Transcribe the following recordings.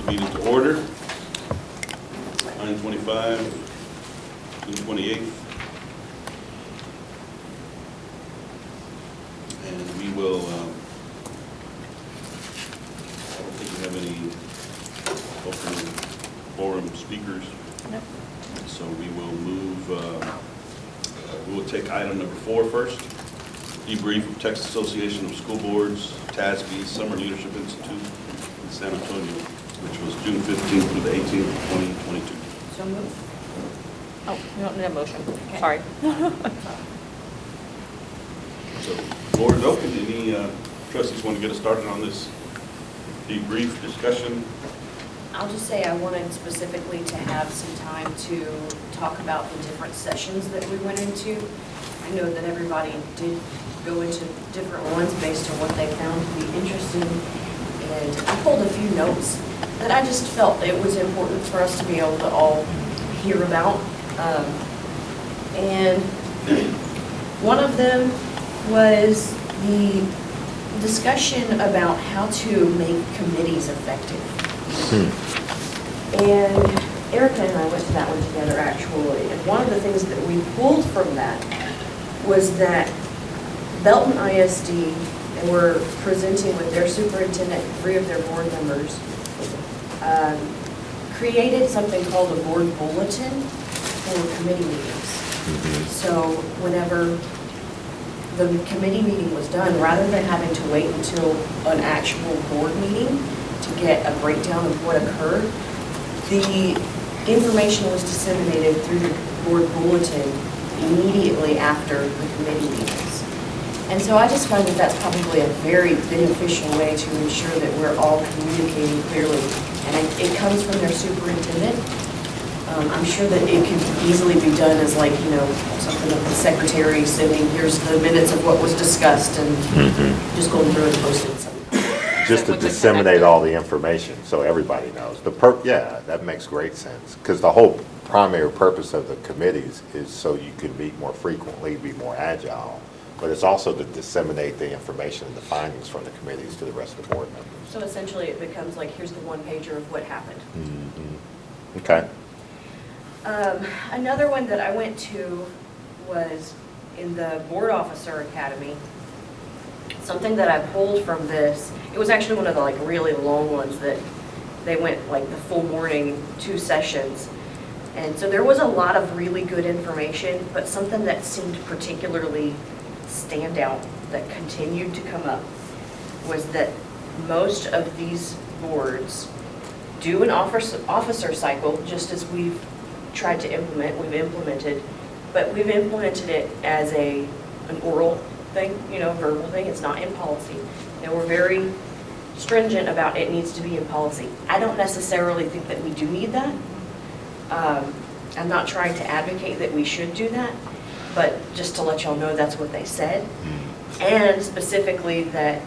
meeting to order. 9:25, June 28th. And we will, I don't think we have any open forum speakers. No. So we will move, we will take item number 4 first. Debrief of Texas Association of School Boards, TASB Summer Leadership Institute in San Antonio, which was June 15th through the 18th, 2022. So moved. Oh, you don't need a motion. Okay. Sorry. So, floor is open. Any trustees want to get us started on this debrief discussion? I'll just say I wanted specifically to have some time to talk about the different sessions that we went into. I know that everybody did go into different ones based on what they found to be interesting. And I pulled a few notes that I just felt it was important for us to be able to all hear about. And one of them was the discussion about how to make committees effective. And Erica and I went to that one together actually. And one of the things that we pulled from that was that Belton ISD, and we're presenting with their superintendent, 3 of their board members, created something called a board bulletin for committee meetings. So whenever the committee meeting was done, rather than having to wait until an actual board meeting to get a breakdown of what occurred, the information was disseminated through the board bulletin immediately after the committee meetings. And so I just find that that's probably a very beneficial way to ensure that we're all communicating clearly. And it comes from their superintendent. I'm sure that it can easily be done as like, something of the secretary sending, here's the minutes of what was discussed, and just going through and posting something. Just to disseminate all the information so everybody knows. Yeah, that makes great sense. Because the whole primary purpose of the committees is so you can meet more frequently, be more agile. But it's also to disseminate the information and the findings from the committees to the rest of the board members. So essentially it becomes like, here's the one-pager of what happened. Okay. Another one that I went to was in the Board Officer Academy. Something that I pulled from this, it was actually one of the really long ones that they went the full morning, 2 sessions. And so there was a lot of really good information, but something that seemed particularly stand out that continued to come up was that most of these boards do an officer cycle, just as we've tried to implement, we've implemented it as an oral thing, verbal thing. It's not in policy. And we're very stringent about it needs to be in policy. I don't necessarily think that we do need that. I'm not trying to advocate that we should do that, but just to let y'all know that's what they said. And specifically that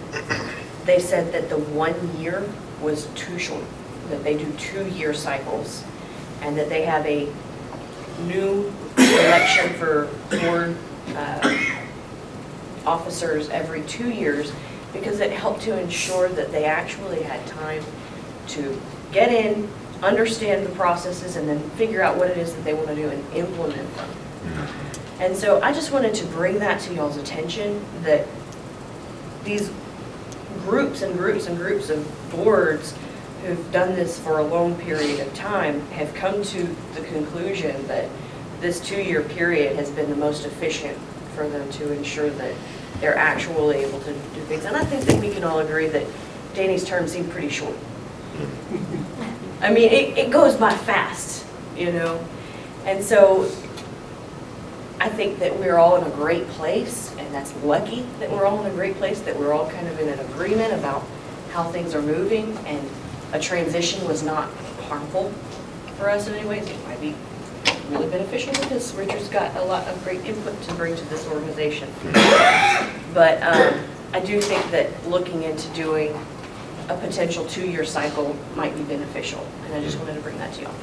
they said that the 1 year was too short, that they do 2-year cycles, and that they have a new election for board officers every 2 years because it helped to ensure that they actually had time to get in, understand the processes, and then figure out what it is that they want to do and implement them. And so I just wanted to bring that to y'all's attention, that these groups and groups and groups of boards who've done this for a long period of time have come to the conclusion that this 2-year period has been the most efficient for them to ensure that they're actually able to do things. And I think that we can all agree that Danny's term seemed pretty short. I mean, it goes by fast, And so I think that we're all in a great place, and that's lucky that we're all in a great place, that we're all kind of in an agreement about how things are moving, and a transition was not harmful for us in any ways. It might be really beneficial because Richard's got a lot of great input to bring to this organization. But I do think that looking into doing a potential 2-year cycle might be beneficial, and I just wanted to bring that to y'all.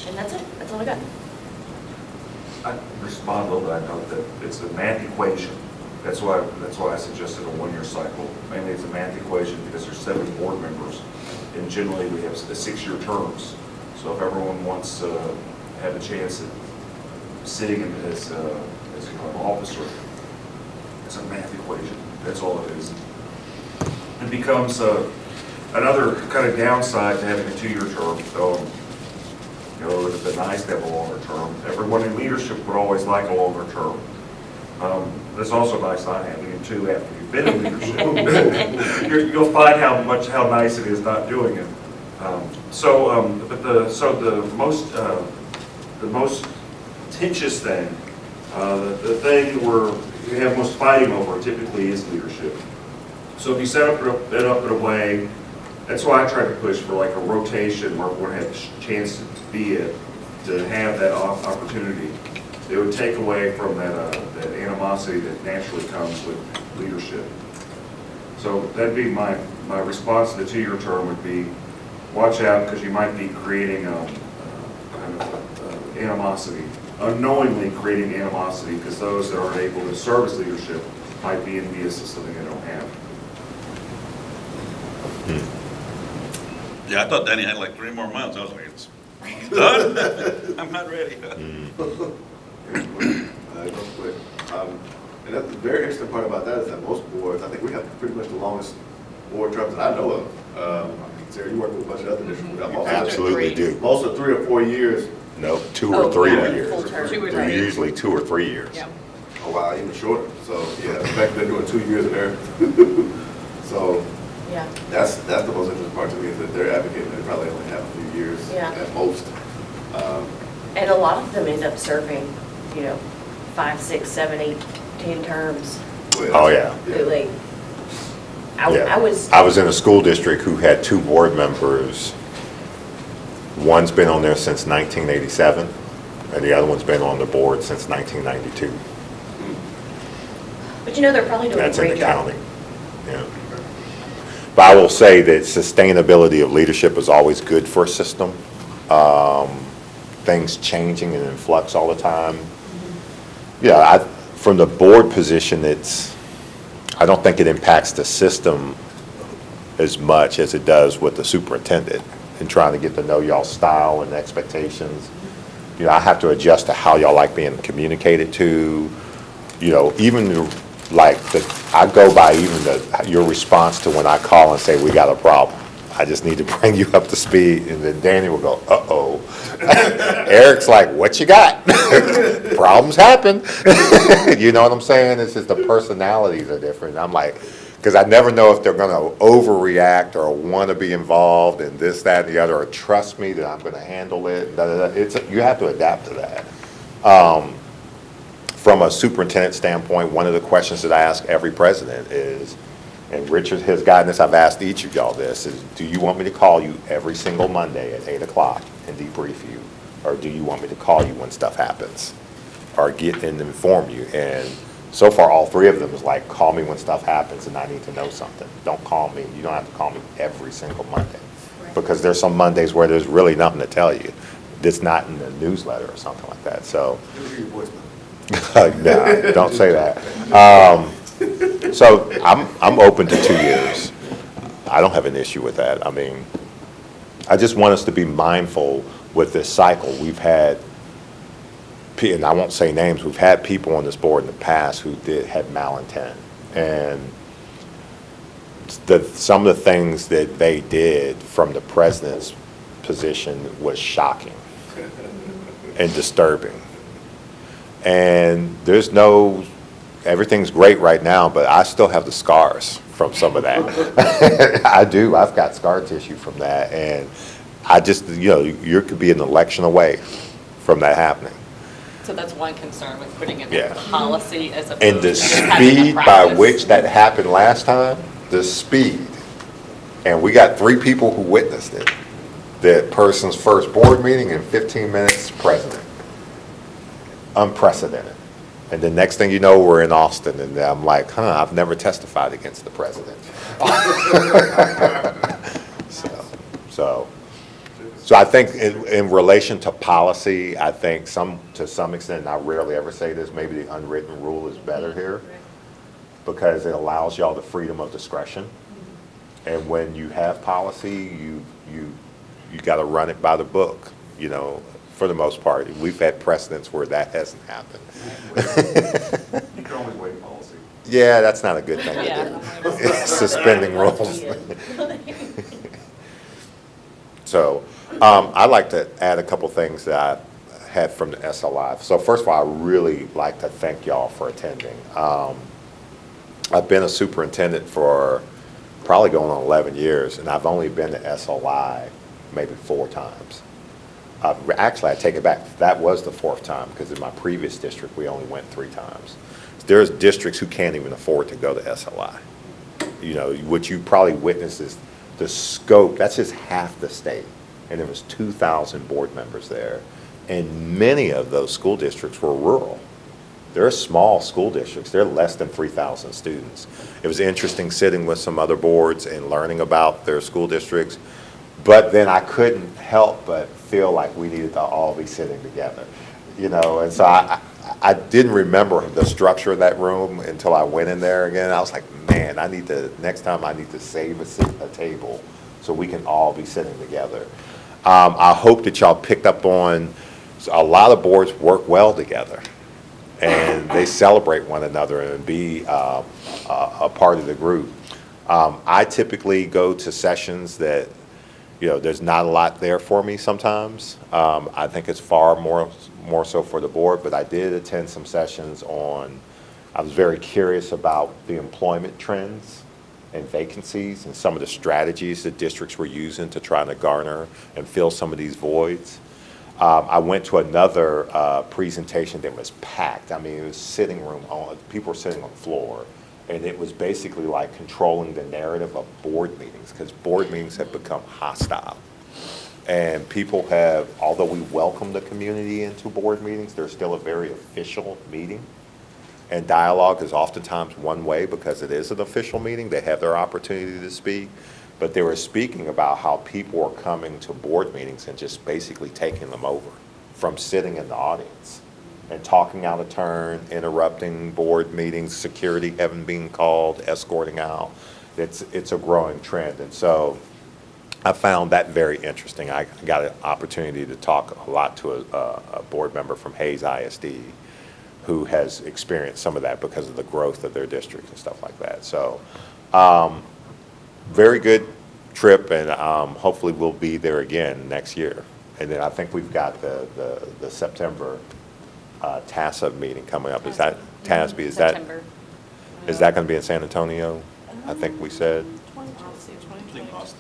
And that's it. That's all I got. I respond a little bit. I know that it's an antiquation That's why I suggested a one-year cycle. Mainly it's a math equation because there's 7 board members, and generally we have 6-year terms. So if everyone wants to have a chance at sitting as an officer, it's a math equation. That's all it is. It becomes another kind of downside to having a 2-year term. So, you know, it would have been nice to have a longer term. Everyone in leadership would always like a longer term. It's also nice not having it too after you've been in leadership. You'll find how nice it is not doing it. The most contentious thing, the thing where you have most fighting over typically is leadership. So if you set it up in a way, that's why I try to push for like a rotation where everyone had a chance to be it, to have that opportunity. It would take away from that animosity that naturally comes with leadership. So that'd be my response to the 2-year term would be, watch out because you might be creating kind of animosity, unknowingly creating animosity because those that aren't able to serve as leadership might be envious of something they don't have. Yeah, I thought Danny had like 3 more months. I was like, it's done? I'm not ready. Real quick. And that's the very interesting part about that is that most boards, I think we have pretty much the longest board terms that I know of. Sarah, you work with a bunch of other districts. Absolutely do. Most are 3 or 4 years. No, 2 or 3 yeah, years. full term. 2 or They're 3. usually 2 or 3 years. Yeah. Oh wow, even shorter. So yeah, in fact they're doing 2 years there. So Yeah. that's the most interesting part to me is that they're advocating they probably only have a few years Yeah. at most. And a lot of them end up serving, 5, 6, 7, 8, 10 terms. Oh, yeah. Like, I Yeah. was. I was in a school district who had 2 board members. One's been on there since 1987, and the other one's been on the board since 1992. But they're probably doing a That's in the great job. county. Yeah. But I will say that sustainability of leadership is always good for a system. Things changing and in flux all the time. Yeah, from the board position, I don't think it impacts the system as much as it does with the superintendent and trying to get to know y'all's style and expectations. I have to adjust to how y'all like being communicated to. Even I go by even your response to when I call and say we got a problem. I just need to bring you up to speed, and then Danny will go, uh-oh. Eric's like, what you got? Problems happen. You know what I'm saying? It's just the personalities are different. I'm like, because I never know if they're going to overreact or want to be involved in this, that, and the other, or trust me that I'm going to handle it. You have to adapt to that. From a superintendent standpoint, one of the questions that I ask every president is, and Richard has gotten this, I've asked each of y'all this, is do you want me to call you every single Monday at 8 o'clock and debrief you? Or do you want me to call you when stuff happens? Or get and inform you? And so far, all 3 of them is like, call me when stuff happens and I need to know something. Don't call me. You don't have to call me every single Monday. Right. Because there's some Mondays where there's really nothing to tell you. That's not in the newsletter or something like that. So, nah, don't say that. So I'm open to 2 years. I don't have an issue with that. I mean, I just want us to be mindful with this cycle. We've had, and I won't say names, we've had people on this board in the past who had malintent. And some of the things that they did from the president's position was shocking and disturbing. And everything's great right now, but I still have the scars from some of that. I do. I've got scar tissue from that. And I just, you could be an election away from that happening. So that's one concern with putting it Yeah. in the policy as opposed And to the just having a speed by practice. which that happened last time, the speed. And we got 3 people who witnessed it. The person's first board meeting in 15 minutes, president. Unprecedented. And the next thing you know, we're in Austin, and I'm like, I've never testified against the president. So I think in relation to policy, I think to some extent, and I rarely ever say this, maybe the unwritten rule is better here. because it allows y'all the freedom of discretion. And when you have policy, you got to run it by the book, you know, for the most part. We've had precedents where that hasn't happened. You can always waive policy. Yeah, that's not a good thing to Yeah. do. Suspending rules. So, I'd like to add a couple things that I had from the SLI. So first of all, I really like to thank y'all for attending. I've been a superintendent for probably going on 11 years, and I've only been to SLI maybe 4 times. Actually, I take it back. That was the 4th time, because in my previous district, we only went 3 times. There's districts who can't even afford to go to SLI. You know, what you probably witnessed is the scope, that's just half the state. And there was 2,000 board members there. And many of those school districts were rural. They're small school districts. They're less than 3,000 students. It was interesting sitting with some other boards and learning about their school districts. But then I couldn't help but feel like we needed to all be sitting together, you know. And so I didn't remember the structure of that room until I went in there again. I was like, man, next time I need to save a table so we can all be sitting together. I hope that y'all picked up on, a lot of boards work well together, and they celebrate one another and be a part of the group. I typically go to sessions that, you know, there's not a lot there for me sometimes. I think it's far more so for the board, but I did attend some sessions on, I was very curious about the employment trends and vacancies and some of the strategies that districts were using to try to garner and fill some of these voids. I went to another presentation that was packed. I mean, it was sitting room, people were sitting on the floor. And it was basically like controlling the narrative of board meetings, because board meetings have become hostile. And people have, although we welcome the community into board meetings, they're still a very official meeting. And dialogue is oftentimes one way because it is an official meeting. They have their opportunity to speak. But they were speaking about how people are coming to board meetings and just basically taking them over from sitting in the audience and talking out of turn, interrupting board meetings, security having been called, escorting out. It's a growing trend. And so I found that very interesting. I got an opportunity to talk a lot to a board member from Hcde who has experienced some of that because of the growth of their district and stuff like that. So very good trip, and hopefully we'll be there again next year. And then I think we've got the September TASA meeting coming up. Is that TASB? Is September. that going to be in San Antonio? I think we said. I think Austin.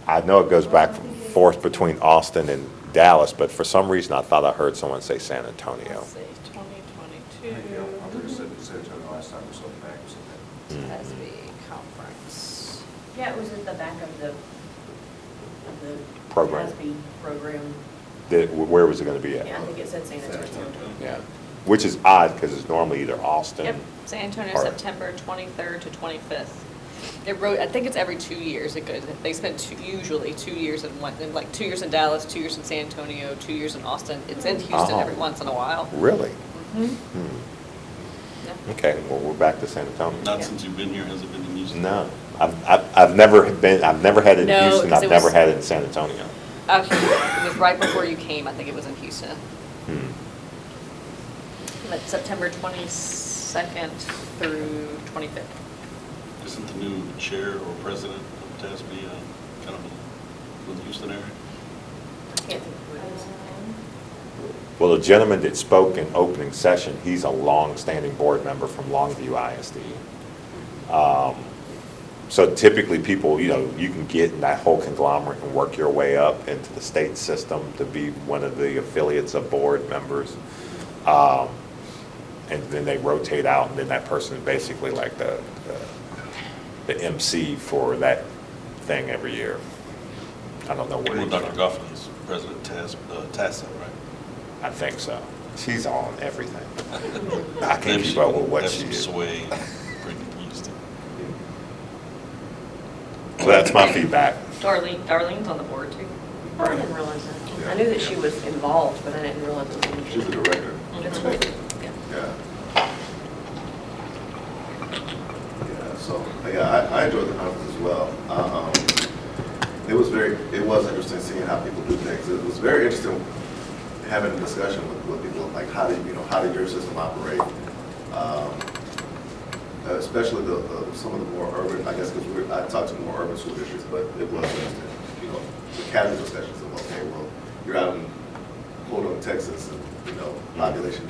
I know it goes back and forth between Austin and Dallas, but for some reason I thought I heard someone say San Antonio. Let's see, 2022. I would have said San Antonio last time or something back or something. TASB conference. Yeah, it was at the back of the Program. TASB program. Where was it going to be at? Yeah, I think it said San Antonio. Yeah. Which is odd because it's normally either Austin. Yep, San Antonio, or- September 23rd to 25th. I think it's every 2 years. They spend usually 2 years in one, like 2 years in Dallas, 2 years in San Antonio, 2 years in Austin. It's in Houston Oh. every once in a while. Really? Yeah. Okay, well, we're back to San Antonio. Not since you've been here, has it been in Houston? No, I've never had it in No, Houston, 'cause I've it never was- had it in San Antonio. Actually, it was right before you came. I think it was in Houston. But September 22nd through 25th. Isn't the new chair or president of TASB kind of from the Houston area? I can't think of who it is. Well, the gentleman that spoke in opening session, he's a long-standing board member from Longview ISD. So typically people, you know, you can get in that whole conglomerate and work your way up into the state system to be one of the affiliates of board members. And then they rotate out, and then that person is basically like the MC for that thing every year. I don't know where Well, he's Dr. from. Goffin's president TASA, right? I think so. She's on everything. I can't Maybe keep she up with can what have she some is. sway pretty Houston. So that's my feedback. Darlene's on the board too. I didn't realize that. I knew that she was involved, but I didn't realize it was. She's the director. That's right. Yeah. Yeah. So, yeah, I enjoyed the conference as well. It was interesting seeing how people do things. It was very interesting having a discussion with people, like how did your system operate? Especially some of the more urban, I guess, because I talked to more urban school districts, but it was interesting, the casual discussions of, okay, well, you're out in Holden, Texas, and, population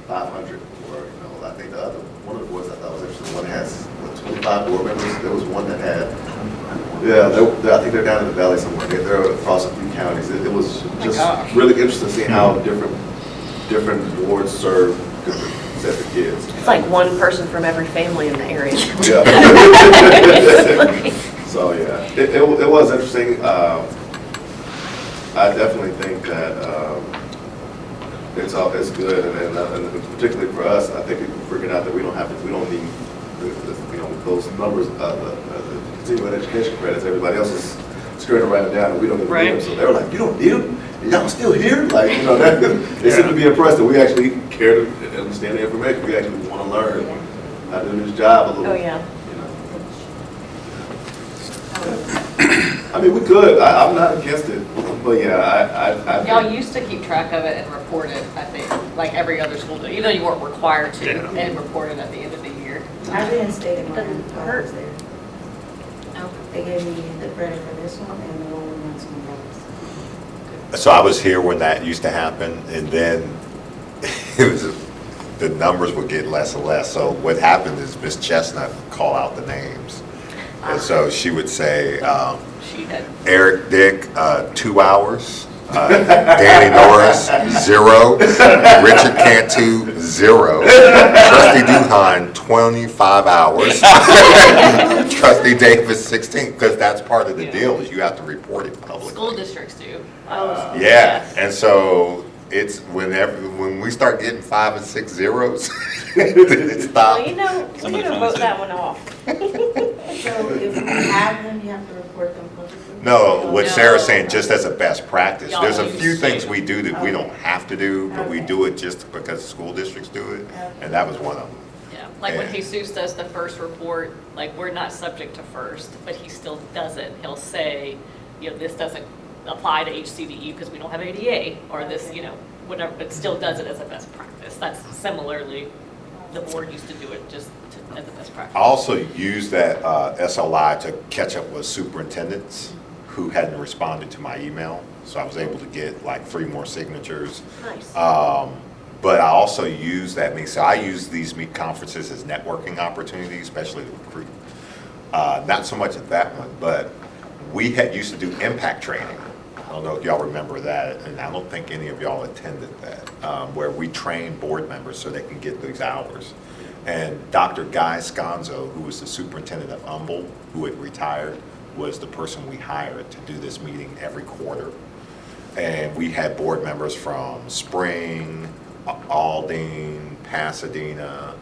500, or, I think one of the boards I thought was interesting, one has, 25 board members. There was one that had, I think they're down in the valley somewhere. They're across a few counties. It was just really interesting to see how different boards serve different sets of kids. It's like one person from every family in the area. Yeah. So, yeah, it was interesting. I definitely think that it's good, and particularly for us, I think people figured out that we don't need those numbers, the continuing education credits. Everybody else is screwing to write them down, and we don't even need them. So they were like, "You don't need them? Y'all still here?" Like, they seem to be impressed that we actually care to understand the information. We actually want to learn how to do this job a little. Oh, yeah. I mean, we could. I'm not against it, but yeah, I Y'all used to keep track of it and report it, I think, like every other school did, even though you weren't required to, and report it at the end of the year. I reinstated mine Doesn't while I hurt. was there. They gave me the credit for this one and the one we went somewhere else. So I was here when that used to happen, and then the numbers would get less and less. So what happened is Miss Chestnut would call out the names. And so she would say, She had, Eric Dick, 2 hours. Danny Norris, 0. Richard Cantu, 0. Trustee Duhan, 25 hours. Trustee Davis, 16, because that's part of the deal, is you have to report it publicly. school districts do. Yeah, and so it's when we start getting 5 and 6 zeros, it stops. Well, we Somebody need to found vote this that one off. So if you have them, you have to report them publicly? No, what No. Sarah's saying, just as a best practice, Y'all there's a used few to. things we do that we don't have to do, but we Okay. do it just because school districts do it, and that was one of them. Yeah, like when And- Jesus does the first report, like, we're not subject to first, but he still does it. He'll say, this doesn't apply to HCDE because we don't have ADA, or this, whatever, but still does it as a best practice. That's similarly, the board used to do it just as a best practice. I also used that SLI to catch up with superintendents who hadn't responded to my email, so I was able to get like 3 more signatures. Nice. But I also use that, so I use these meet conferences as networking opportunities, especially to recruit. Not so much at that one, but we used to do impact training. I don't know if y'all remember that, and I don't think any of y'all attended that, where we train board members so they can get these hours. And Dr. Guy Sconzo, who was the superintendent of Humboldt, who had retired, was the person we hired to do this meeting every quarter. And we had board members from Spring, Aldine, Pasadena,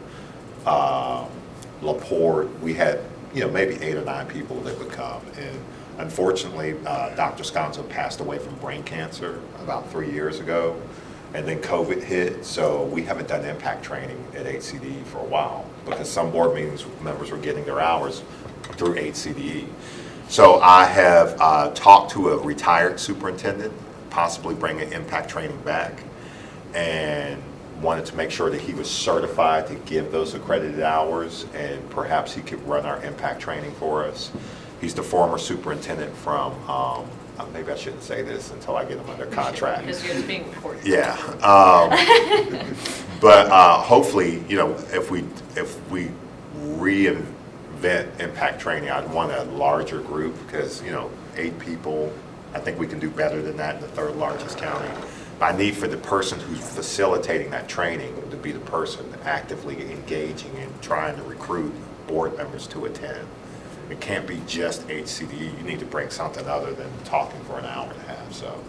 LaPorte. We had, maybe 8 or 9 people that would come. And unfortunately, Dr. Sconzo passed away from brain cancer about 3 years ago. And then COVID hit, so we haven't done impact training at Hcde for a while because some board meetings members were getting their hours through Hcde. So I have talked to a retired superintendent, possibly bringing impact training back, and wanted to make sure that he was certified to give those accredited hours, and perhaps he could run our impact training for us. He's the former superintendent from, maybe I shouldn't say this until I get him under contract. Because it's being recorded. Yeah, but hopefully, if we reinvent impact training, I'd want a larger group because 8 people. I think we can do better than that in the 3rd largest county. But I need for the person who's facilitating that training to be the person actively engaging and trying to recruit board members to attend. It can't be just HCDE. You need to bring something other than talking for an hour and a half. So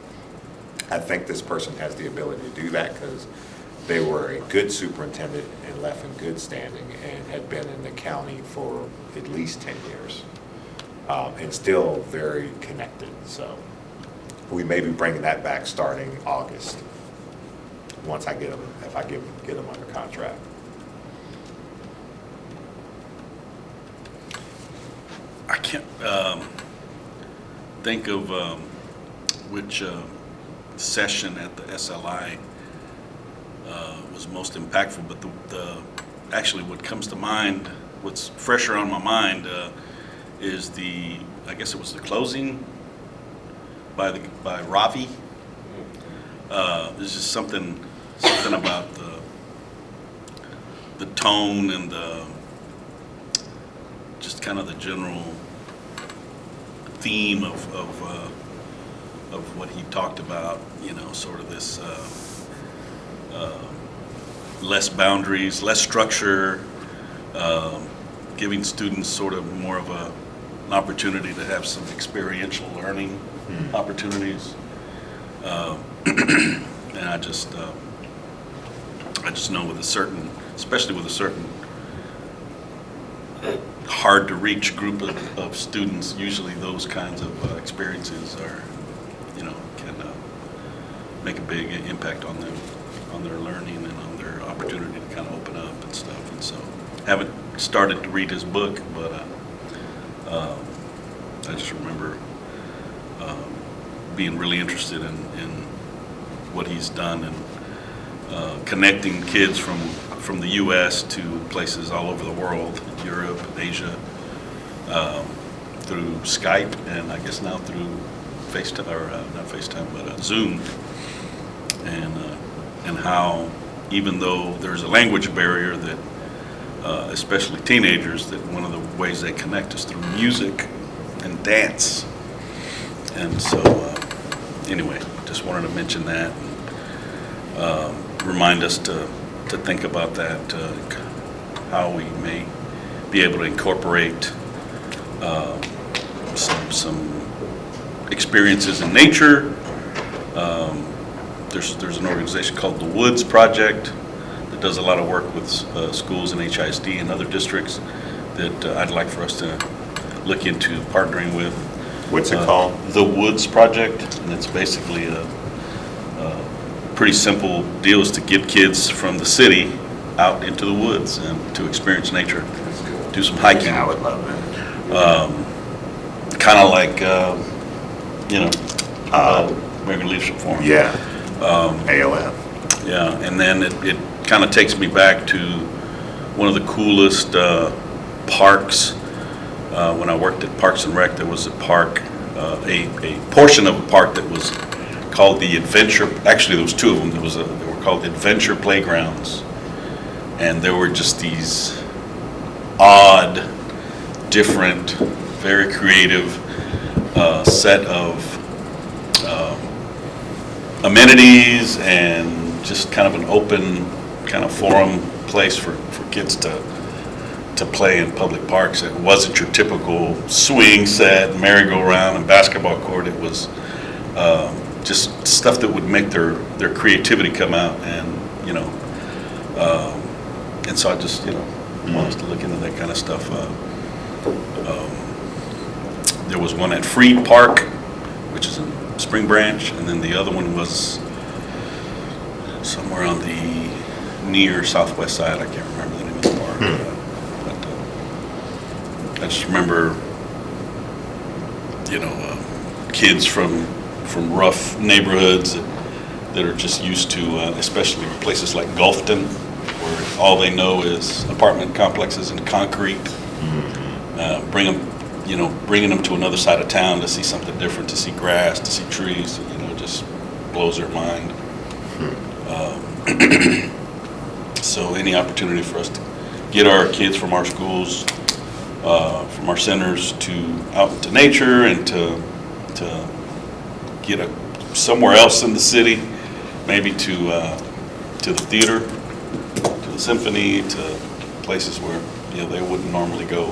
I think this person has the ability to do that because they were a good superintendent and left in good standing and had been in the county for at least 10 years and still very connected. So we may be bringing that back starting August once I get them, if I get them under contract. think of which session at the SLI was most impactful, but actually what comes to mind, what's fresher on my mind is I guess it was the closing by Ravi. There's just something about the tone and just kind of the general theme of what he talked about, sort of this less boundaries, less structure, giving students sort of more of an opportunity to have some experiential learning opportunities. And I just know especially with a certain hard to reach group of students, usually those kinds of experiences can make a big impact on them, on their learning and on their opportunity to kind of open up and stuff. And so haven't started to read his book, but I just remember being really interested in what he's done and connecting kids from the U.S. to places all over the world, Europe, Asia, through Skype, and I guess now through FaceTime, or not FaceTime, but Zoom, and how even though there's a language barrier that, especially teenagers, that one of the ways they connect is through music and dance. And so, anyway, just wanted to mention that, and remind us to think about that, how we may be able to incorporate some experiences in nature. There's an organization called the Woods Project that does a lot of work with schools in Hcde and other districts that I'd like for us to look into partnering with. What's it called? The Woods Project, and it's basically a pretty simple deal, is to get kids from the city out into the woods and to experience nature, do some hiking. Yeah, I would love that. Kind of like, American Leadership Forum. Yeah. ALF. Yeah, and then it kind of takes me back to one of the coolest parks. When I worked at Parks and Rec, there was a park, a portion of a park that was called the Adventure. Actually, there was two of them. They were called Adventure Playgrounds, and there were just these odd, different, very creative set of amenities and just kind of an open kind of forum place for kids to play in public parks. It wasn't your typical swing set, merry-go-round, and basketball court. It was just stuff that would make their creativity come out, and and so I just want us to look into that kind of stuff. There was one at Freed Park, which is in Spring Branch, and then the other one was somewhere on the near southwest side. I can't remember the name of the park. I just remember, kids from rough neighborhoods that are just used to, especially places like Gulfton, where all they know is apartment complexes and concrete. Bringing them to another side of town to see something different, to see grass, to see trees, just blows their mind. So any opportunity for us to get our kids from our schools, from our centers, out into nature, and to get somewhere else in the city, maybe to the theater, to the symphony, to places where they wouldn't normally go.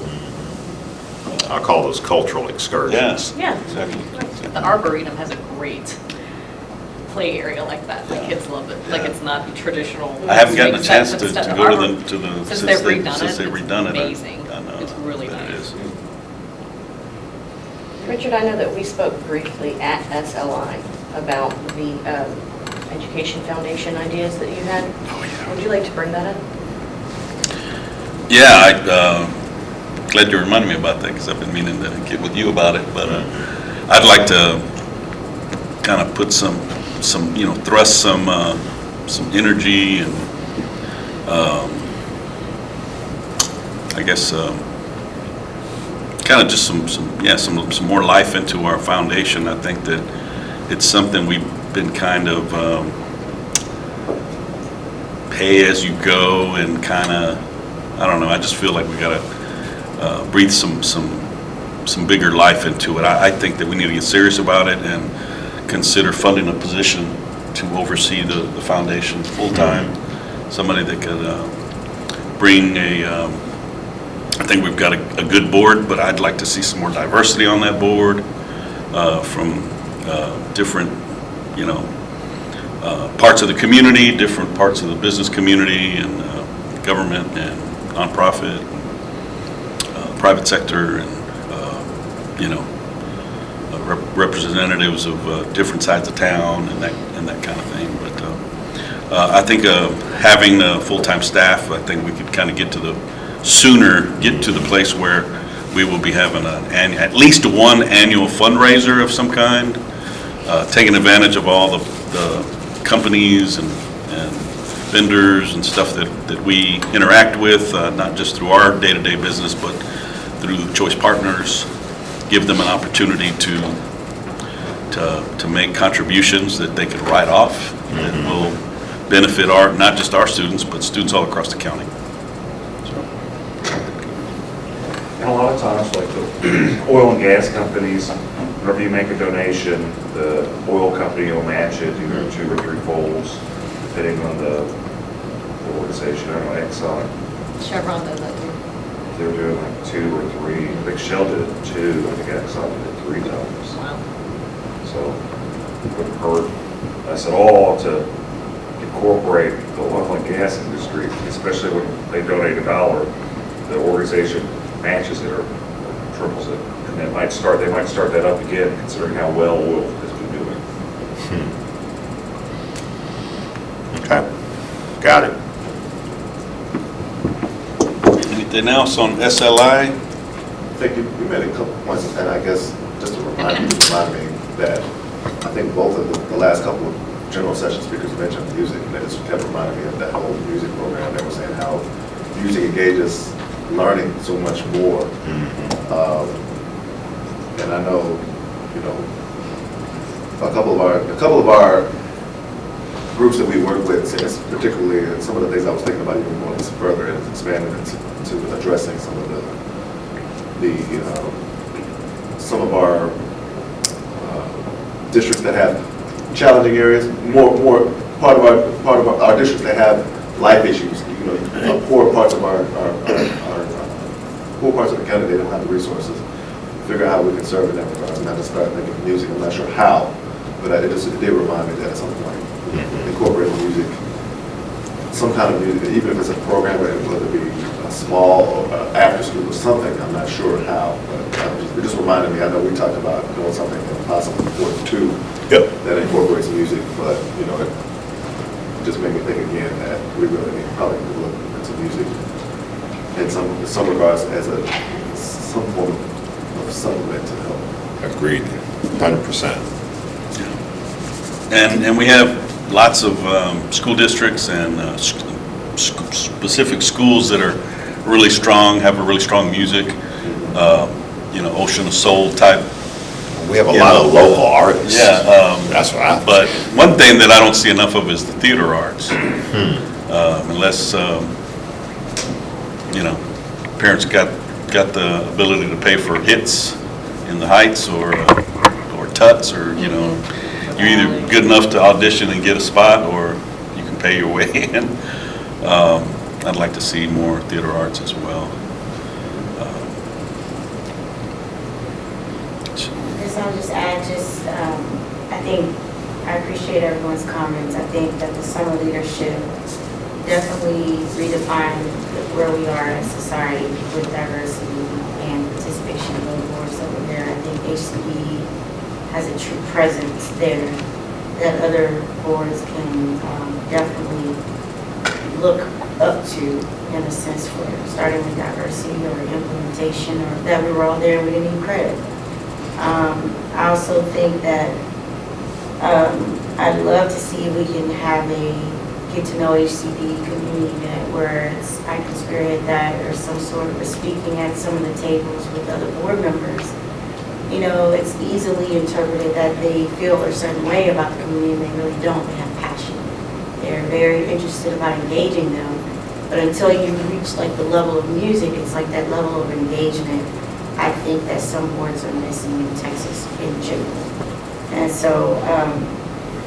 I call those cultural excursions. Yes. Yeah. Exactly. The Arboretum has a great play area like that. The kids love it. Like, it's not the traditional. I haven't gotten a swing chance set, to but instead go the to the since they've redone it. Since they've redone it. Amazing. I know. It's really That nice. is. Richard, I know that we spoke briefly at SLI about the Education Foundation ideas that you had. Oh, yeah. Would you like to bring that up? Yeah, glad you reminded me about that, because I've been meaning to get with you about it. But I'd like to kind of put some thrust some energy and I guess kind of just some more life into our foundation. I think that it's something we've been kind of pay as you go, and kind of, I don't know, I just feel like we got to breathe some bigger life into it. I think that we need to get serious about it and consider funding a position to oversee the foundation full-time, somebody that could bring I think we've got a good board, but I'd like to see some more diversity on that board from different, parts of the community, different parts of the business community, and government and nonprofit, private sector, and representatives of different sides of town and that kind of thing. But I think having a full-time staff, I think we could kind of get to the place where we will be having at least one annual fundraiser of some kind, taking advantage of all the companies and vendors and stuff that we interact with, not just through our day-to-day business, but through Choice Partners. Give them an opportunity to make contributions that they could write off, that will benefit not just our students, but students all across the county. And a lot of times, like the oil and gas companies, whenever you make a donation, the oil company will match it either 2 or 3 folds, depending on the organization. I don't know, Exxon, Chevron does that too. they were doing like 2 or 3. I think Shell did it 2. I think Exxon did it 3 times. Wow. So it wouldn't hurt us at all to incorporate the oil and gas industry, especially when they donate $1, the organization matches it or triples it, and they might start that up again, considering how well oil has been doing. Okay, got it. Anything else on SLI? I think you made a couple points, and I guess just to remind me that I think both of the last couple of general session speakers mentioned music, and they just kept reminding me of that whole music program. They were saying how music engages learning so much more. And I know, a couple of our groups that we work with, particularly some of the things I was thinking about even going further and expanding into addressing some of some of our districts that have challenging areas, more part of our districts that have life issues. Poor parts of poor parts of the county, they don't have the resources. Figure out how we can serve in that regard, and not just start thinking of music. I'm not sure how, but it did remind me that at some point, incorporating music, some kind of music, even if it's a program, whether it be a small or after school or something, I'm not sure how, but it just reminded me. I know we talked about doing something possibly important too, that incorporates music, but it just made me think again that we really need probably to look into music in some regards as some form of supplement to help. Agreed, 100%. And we have lots of school districts and specific schools that are really strong, have a really strong music, Ocean of Soul type. We have a lot of local artists. Yeah. That's what I. But one thing that I don't see enough of is the theater arts. Unless, parents got the ability to pay for hits in the Heights or Tuts, or, you're either good enough to audition and get a spot, or you can pay your way in. I'd like to see more theater arts as well. I'll just add, I think, I appreciate everyone's comments. I think that the summer leadership definitely redefined where we are as society with diversity and participation of those boards over there. I think Hcde has a true presence there that other boards can definitely look up to, in a sense, for starting with diversity or implementation, or that we were all there and we didn't need credit. I also think that I'd love to see if we can have a get to know HCD community event where I can spearhead that, or some sort of speaking at some of the tables with other board members. You know, it's easily interpreted that they feel a certain way about the community, and they really don't. They have passion. They're very interested about engaging them. But until you reach like the level of music, it's like that level of engagement, I think that some boards are missing in Texas in general. And so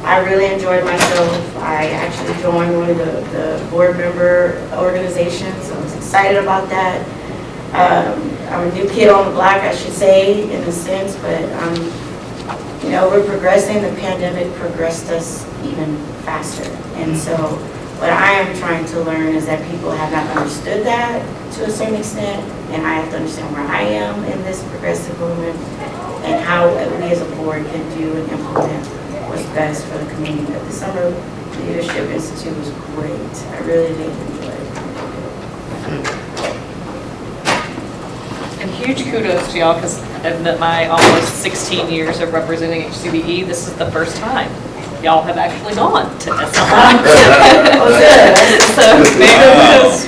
I really enjoyed myself. I actually joined one of the board member organizations. I was excited about that. I'm a new kid on the block, I should say, in a sense, but you know, we're progressing. The pandemic progressed us even faster. And so what I am trying to learn is that people have not understood that to a certain extent, and I have to understand where I am in this progressive movement and how we as a board can do and implement what's best for the community. But the Summer Leadership Institute was great. I really did enjoy it. And huge kudos to y'all, because in my almost 16 years of representing HCDE, this is the first time y'all have actually gone to SLI. So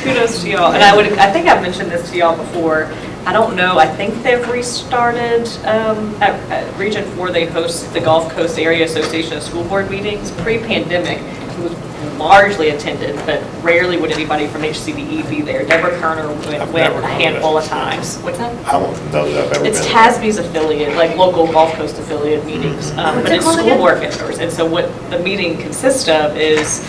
kudos to y'all. And I think I've mentioned this to y'all before. I don't know, I think they've restarted at Region 4, they host the Gulf Coast Area Association of School Board meetings. Pre-pandemic, it was largely attended, but rarely would anybody from HCDE be there. Deborah Kerner went a handful of times. What's that? I don't know that I've ever been. It's TASB's affiliate, like local Gulf Coast affiliate meetings, but it's school board members. And so what the meeting consists of is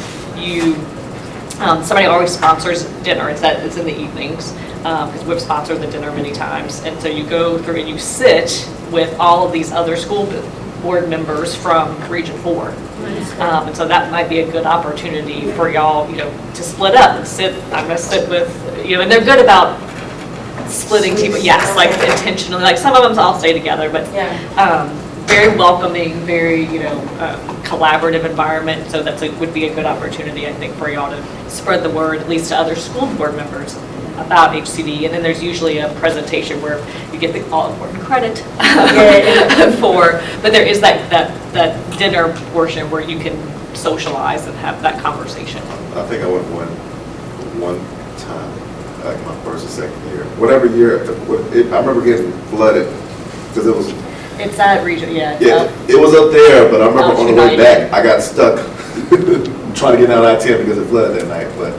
somebody always sponsors dinner. It's in the evenings, because we've sponsored the dinner many times. And so you go through and you sit with all of these other school board members from Region 4. And so that might be a good opportunity for y'all, to split up and sit. I'm going to sit with, and they're good about splitting people. Yes, like intentionally. Like some of them all stay together, but very welcoming, very collaborative environment. So would be a good opportunity, I think, for y'all to spread the word, at least to other school board members, about HCD. And then there's usually a presentation where you get the all-important credit but there is that dinner portion where you can socialize and have that conversation. I think I went one time, like my first or second year. Whatever year, I remember getting flooded because it was. It's that region, Yeah, it was up there, but I remember on the way back, I got stuck trying to get down I-10 because it flooded that night. But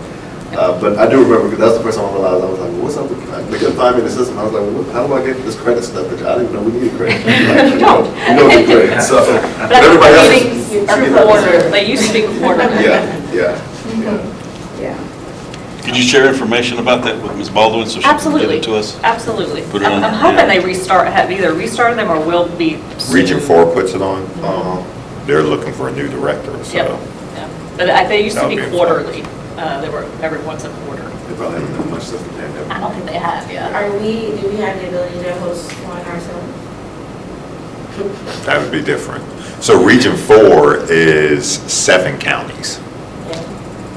I do remember, because that's the first time I realized, I was like, well, what's up with, they couldn't find me in the system. I was like, well, how do I get this credit stuff? I didn't even know we needed credit. Like, you don't need credit. So, but everybody else meetings are quarter. They used to be quarterly. Yeah. Could you share information about that with Ms. Baldwin so she can get it to us? Absolutely. Put it on. I'm hoping they have either restarted them or will be soon. Region 4 puts it on. They're looking for a new director, so. Yeah. But they used to be That'll be quarterly. They were every once a quarter. They probably haven't done much since the pandemic. I don't think they have, yeah. Do we have the ability to host one ourselves? That would be different. So Region 4 is 7 counties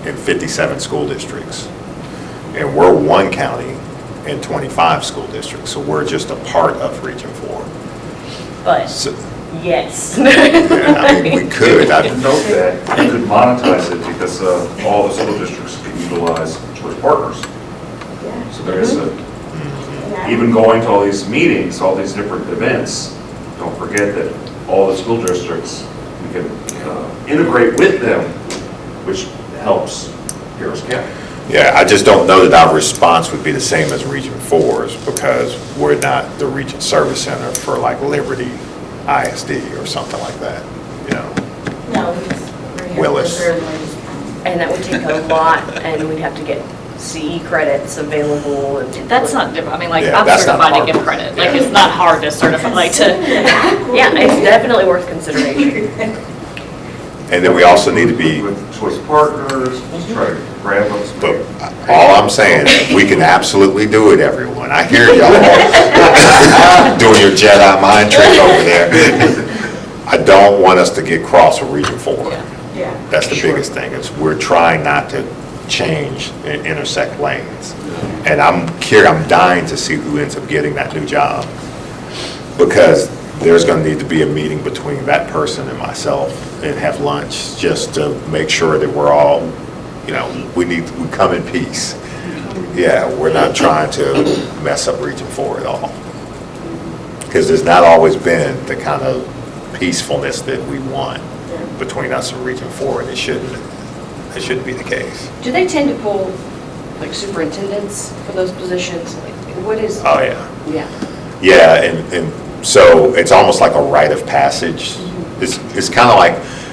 and 57 school districts. And we're 1 county and 25 school districts, so we're just a part of Region 4. But, So, yes. I mean, we could. I didn't note that you could monetize it because all the school districts can utilize choice partners. Yeah. So there is Yeah. even going to all these meetings, all these different events, don't forget that all the school districts, we can integrate with them, which helps Harris County. Yeah, I just don't know that our response would be the same as Region 4's because we're not the Region Service Center for like Liberty ISD or something like that, No, we're here Willis. for everybody's. And that would take a lot, and we'd have to get CE credits available. And That's not different. I mean, like, Yeah, I'm that's not certified to hard. give credit. Like, Yeah. it's not hard to certify, like, to, yeah, it's definitely worth consideration. And then we also need to be, With choice partners, let's try to grab them. but all I'm saying, we can absolutely do it, everyone. I hear y'all doing your Jedi mind trick over there. I don't want us to get cross with Region 4. yeah. Yeah. That's the biggest thing, is we're trying not to change and intersect lanes. And I'm dying to see who ends up getting that new job, because there's going to need to be a meeting between that person and myself and have lunch just to make sure that we're all, we come in peace. Yeah, we're not trying to mess up Region 4 at all. Because there's not always been the kind of peacefulness that we want between us and Region 4, and it shouldn't be the case. Do they tend to pull like superintendents for those positions? Like, what is? Oh, yeah. Yeah. Yeah, and so it's almost like a rite of passage. It's kind of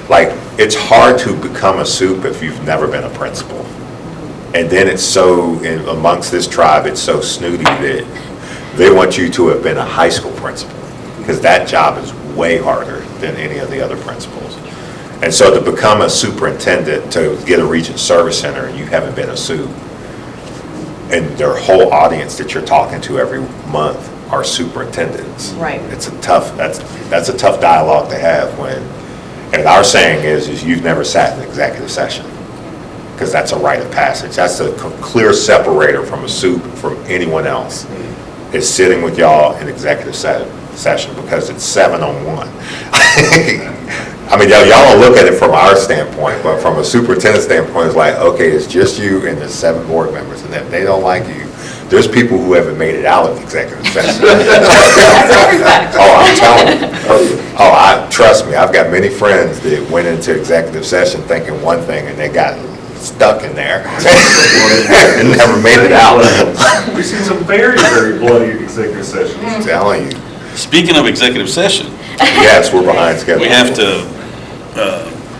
like it's hard to become a soup if you've never been a principal. And then it's amongst this tribe, it's so snooty that they want you to have been a high school principal, because that job is way harder than any of the other principals. And so to become a superintendent, to get a Region Service Center, and you haven't been a soup, and their whole audience that you're talking to every month are superintendents. Right. It's that's a tough dialogue to have and our saying is you've never sat in executive session, because that's a rite of passage. That's a clear separator from a soup from anyone else, is sitting with y'all in executive session, because it's 7-on-1. I mean, y'all will look at it from our standpoint, but from a superintendent standpoint, it's like, okay, it's just you and the 7 board members, and if they don't like you, there's people who haven't made it out of executive session. Oh, I'm telling you. Trust me, I've got many friends that went into executive session thinking one thing, and they got stuck in there and never made it out. We've seen some very, very bloody executive sessions. I'm telling you. Speaking of executive session, Yes, we're behind schedule. we have to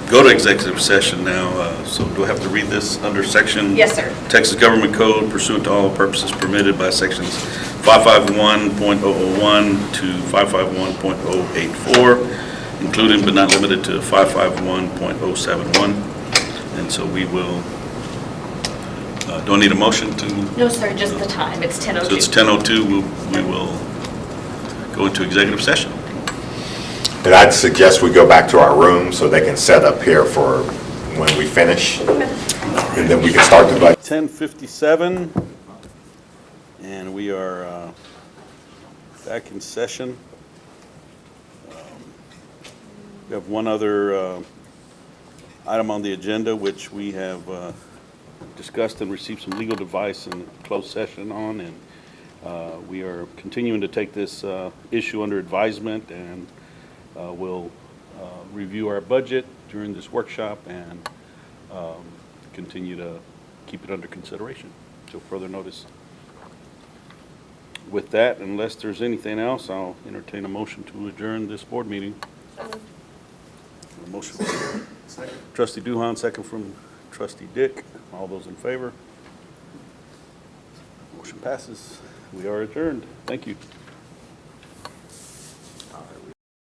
go to executive session now, so do I have to read this under section? Yes, sir. Texas Government Code pursuant to all purposes permitted by sections 551.001 to 551.084, including but not limited to 551.071. And so we will, do I need a motion to? No, sir, just the time. It's 10:02. So it's 10:02, we will go into executive session. And I'd suggest we go back to our room so they can set up here for when we finish, and then we can start the budget. 10:57, and we are back in session. We have one other item on the agenda, which we have discussed and received some legal advice in closed session on, and we are continuing to take this issue under advisement, and we'll review our budget during this workshop and continue to keep it under consideration until further notice. With that, unless there's anything else, I'll entertain a motion to adjourn this board meeting. A motion from Trustee Duhan, second from Trustee Dick. All those in favor? Motion passes. We are adjourned. Thank you.